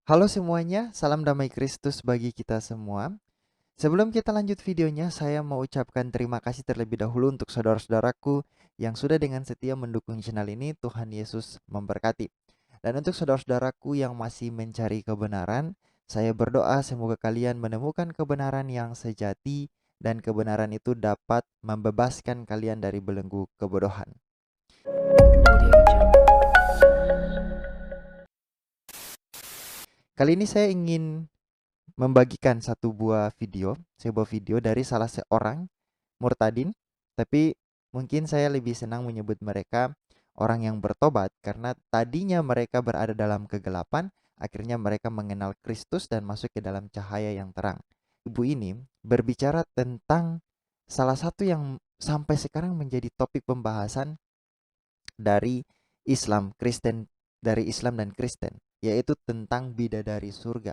Halo semuanya, salam damai Kristus bagi kita semua. Sebelum kita lanjut videonya, saya mau ucapkan terima kasih terlebih dahulu untuk saudara-saudaraku yang sudah dengan setia mendukung channel ini. Tuhan Yesus memberkati. Dan untuk saudara-saudaraku yang masih mencari kebenaran, saya berdoa semoga kalian menemukan kebenaran yang sejati dan kebenaran itu dapat membebaskan kalian dari belenggu kebodohan. Kali ini saya ingin membagikan sebuah video dari salah seorang murtadin, tapi mungkin saya lebih senang menyebut mereka orang yang bertobat karena tadinya mereka berada dalam kegelapan, akhirnya mereka mengenal Kristus dan masuk ke dalam cahaya yang terang. Ibu ini berbicara tentang salah satu yang sampai sekarang menjadi topik pembahasan dari Islam dan Kristen, yaitu tentang bidadari surga.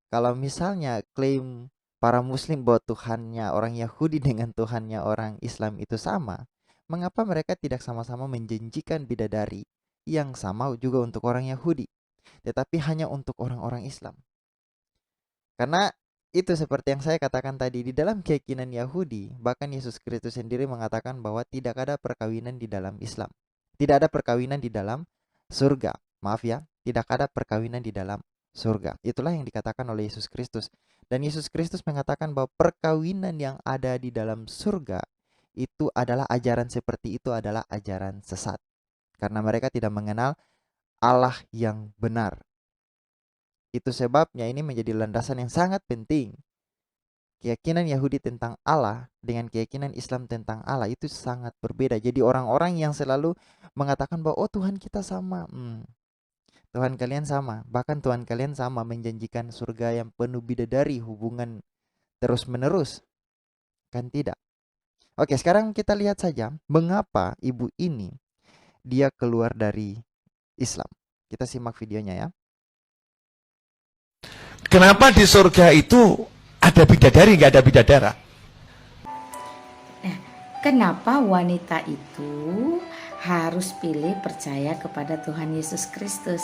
Kalau misalnya klaim para muslim bahwa Tuhannya orang Yahudi dengan Tuhannya orang Islam itu sama, mengapa mereka tidak sama-sama menjanjikan bidadari yang sama juga untuk orang Yahudi, tetapi hanya untuk orang-orang Islam? Karena itu seperti yang saya katakan tadi, di dalam keyakinan Yahudi, bahkan Yesus Kristus sendiri mengatakan bahwa tidak ada perkawinan di dalam Islam. Tidak ada perkawinan di dalam surga. Maaf ya, tidak ada perkawinan di dalam surga. Itulah yang dikatakan oleh Yesus Kristus. Dan Yesus Kristus mengatakan bahwa perkawinan yang ada di dalam surga itu adalah ajaran seperti itu adalah ajaran sesat. Karena mereka tidak mengenal Allah yang benar. Itu sebabnya ini menjadi landasan yang sangat penting. Keyakinan Yahudi tentang Allah dengan keyakinan Islam tentang Allah itu sangat berbeda. Jadi orang-orang yang selalu mengatakan bahwa oh Tuhan kita sama, Tuhan kalian sama, bahkan Tuhan kalian sama menjanjikan surga yang penuh bidadari, hubungan terus menerus, kan tidak? Oke, sekarang kita lihat saja mengapa ibu ini dia keluar dari Islam. Kita simak videonya ya. Kenapa di surga itu ada bidadari, nggak ada bidadara? Kenapa wanita itu harus pilih percaya kepada Tuhan Yesus Kristus?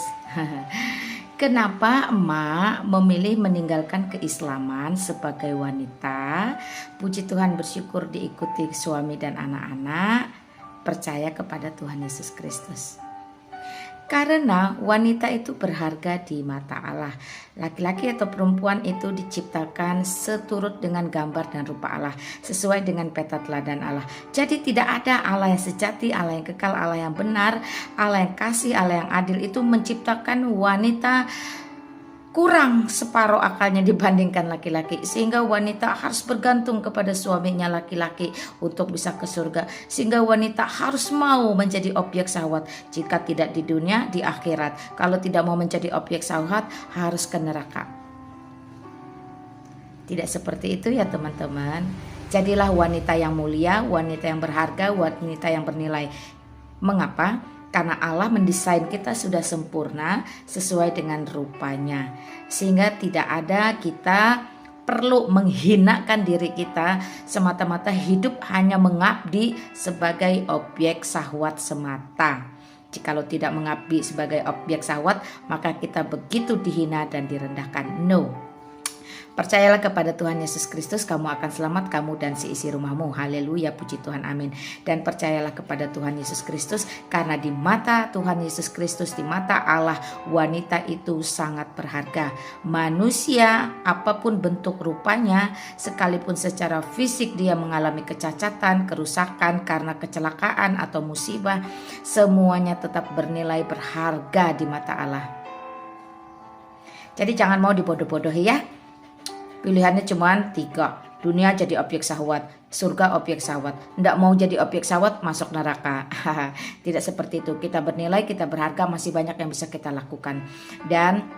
Kenapa emak memilih meninggalkan keislaman sebagai wanita? Puji Tuhan, bersyukur diikuti suami dan anak-anak, percaya kepada Tuhan Yesus Kristus. Karena wanita itu berharga di mata Allah. Laki-laki atau perempuan itu diciptakan seturut dengan gambar dan rupa Allah, sesuai dengan peta teladan Allah. Jadi tidak ada Allah yang sejati, Allah yang kekal, Allah yang benar, Allah yang kasih, Allah yang adil itu menciptakan wanita kurang separuh akalnya dibandingkan laki-laki, sehingga wanita harus bergantung kepada suaminya laki-laki untuk bisa ke surga, sehingga wanita harus mau menjadi objek syahwat, jika tidak di dunia, di akhirat. Kalau tidak mau menjadi objek syahwat, harus ke neraka. Tidak seperti itu ya teman-teman. Jadilah wanita yang mulia, wanita yang berharga, wanita yang bernilai. Mengapa? Karena Allah mendesain kita sudah sempurna sesuai dengan rupanya. Sehingga tidak ada kita perlu menghinakan diri kita semata-mata hidup hanya mengabdi sebagai objek syahwat semata. Jikalau tidak mengabdi sebagai objek syahwat, maka kita begitu dihina dan direndahkan. No. Percayalah kepada Tuhan Yesus Kristus, kamu akan selamat, kamu dan seisi rumahmu. Haleluya, puji Tuhan, amin. Dan percayalah kepada Tuhan Yesus Kristus, karena di mata Tuhan Yesus Kristus, di mata Allah, wanita itu sangat berharga. Manusia, apapun bentuk rupanya, sekalipun secara fisik dia mengalami kecacatan, kerusakan karena kecelakaan atau musibah, semuanya tetap bernilai berharga di mata Allah. Jadi jangan mau dibodoh-bodohi ya. Pilihannya cuma 3. Dunia jadi objek syahwat, surga objek syahwat. Tidak mau jadi objek syahwat, masuk neraka. Tidak seperti itu. Kita bernilai, kita berharga, masih banyak yang bisa kita lakukan. Dan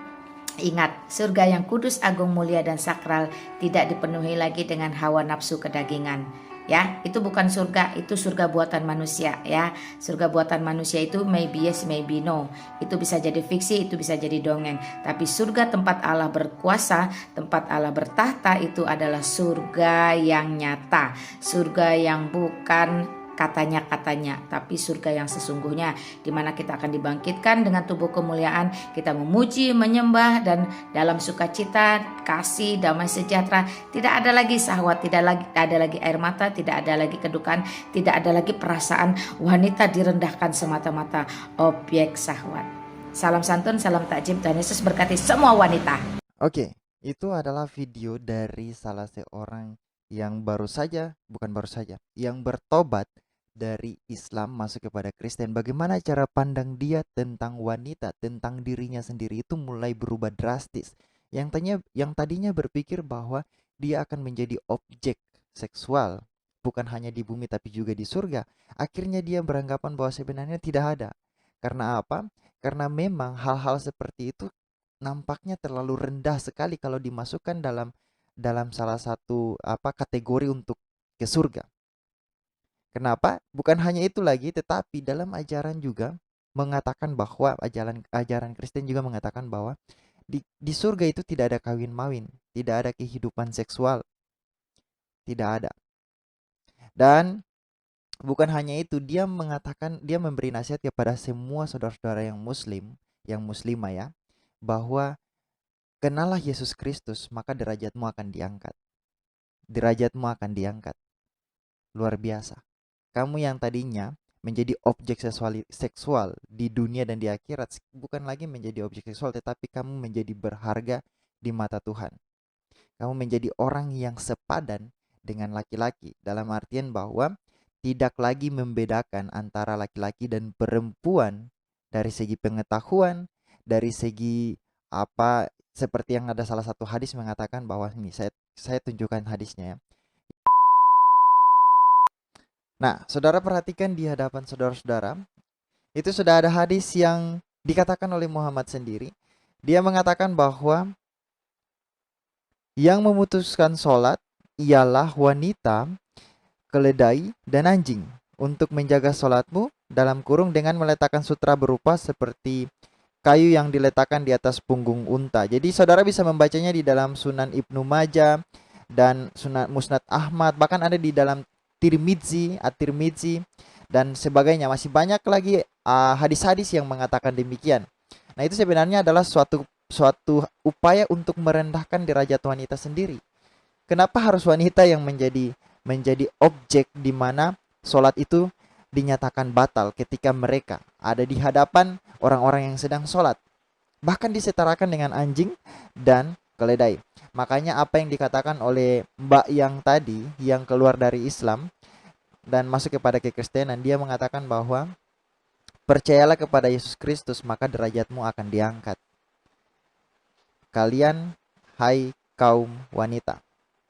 ingat, surga yang kudus, agung, mulia, dan sakral tidak dipenuhi lagi dengan hawa nafsu kedagingan. Ya, itu bukan surga, itu surga buatan manusia ya. Surga buatan manusia itu maybe yes, maybe no. Itu bisa jadi fiksi, itu bisa jadi dongeng. Tapi surga tempat Allah berkuasa, tempat Allah bertahta itu adalah surga yang nyata. Surga yang bukan katanya-katanya, tapi surga yang sesungguhnya, di mana kita akan dibangkitkan dengan tubuh kemuliaan, kita memuji, menyembah, dan dalam sukacita, kasih, damai sejahtera. Tidak ada lagi syahwat, tidak ada lagi air mata, tidak ada lagi kedukaan, tidak ada lagi perasaan wanita direndahkan semata-mata objek syahwat. Salam santun, salam takjim, Tuhan Yesus berkati semua wanita. Oke, itu adalah video dari salah seorang yang yang bertobat dari Islam masuk kepada Kristen. Bagaimana cara pandang dia tentang wanita, tentang dirinya sendiri itu mulai berubah drastis. Yang tadinya berpikir bahwa dia akan menjadi objek seksual, bukan hanya di bumi tapi juga di surga. Akhirnya dia beranggapan bahwa sebenarnya tidak ada. Karena apa? Karena memang hal-hal seperti itu nampaknya terlalu rendah sekali kalau dimasukkan dalam salah satu kategori untuk ke surga. Kenapa? Bukan hanya itu lagi, tetapi dalam ajaran juga mengatakan bahwa ajaran Kristen juga mengatakan bahwa di surga itu tidak ada kawin mawin, tidak ada kehidupan seksual, tidak ada. Dan bukan hanya itu, dia memberi nasihat kepada semua saudara-saudara yang muslim, yang muslimah ya, bahwa kenallah Yesus Kristus, maka derajatmu akan diangkat. Derajatmu akan diangkat. Luar biasa. Kamu yang tadinya menjadi objek seksual di dunia dan di akhirat, bukan lagi menjadi objek seksual, tetapi kamu menjadi berharga di mata Tuhan. Kamu menjadi orang yang sepadan dengan laki-laki, dalam artian bahwa tidak lagi membedakan antara laki-laki dan perempuan dari segi pengetahuan, dari segi seperti yang ada salah satu hadis mengatakan bahwa ini saya tunjukkan hadisnya ya. Nah, saudara perhatikan di hadapan saudara-saudara, itu sudah ada hadis yang dikatakan oleh Muhammad sendiri. Dia mengatakan bahwa yang memutuskan sholat ialah wanita, keledai, dan anjing untuk menjaga sholatmu dalam kurung dengan meletakkan sutra berupa seperti kayu yang diletakkan di atas punggung unta. Jadi saudara bisa membacanya di dalam Sunan Ibnu Majah dan Sunan Musnad Ahmad, bahkan ada di dalam Tirmidzi, At-Tirmidzi dan sebagainya. Masih banyak lagi hadis-hadis yang mengatakan demikian. Nah, itu sebenarnya adalah suatu upaya untuk merendahkan derajat wanita sendiri. Kenapa harus wanita yang menjadi objek di mana sholat itu dinyatakan batal ketika mereka ada di hadapan orang-orang yang sedang sholat? Bahkan disetarakan dengan anjing dan keledai. Makanya apa yang dikatakan oleh Mbak yang tadi yang keluar dari Islam dan masuk kepada kekristenan, dia mengatakan bahwa percayalah kepada Yesus Kristus maka derajatmu akan diangkat. Kalian, hai kaum wanita.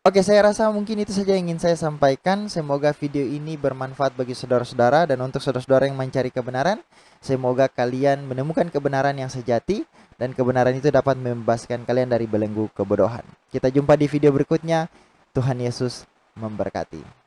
Oke, saya rasa mungkin itu saja yang ingin saya sampaikan. Semoga video ini bermanfaat bagi saudara-saudara, dan untuk saudara-saudara yang mencari kebenaran, semoga kalian menemukan kebenaran yang sejati dan kebenaran itu dapat membebaskan kalian dari belenggu kebodohan. Kita jumpa di video berikutnya. Tuhan Yesus memberkati.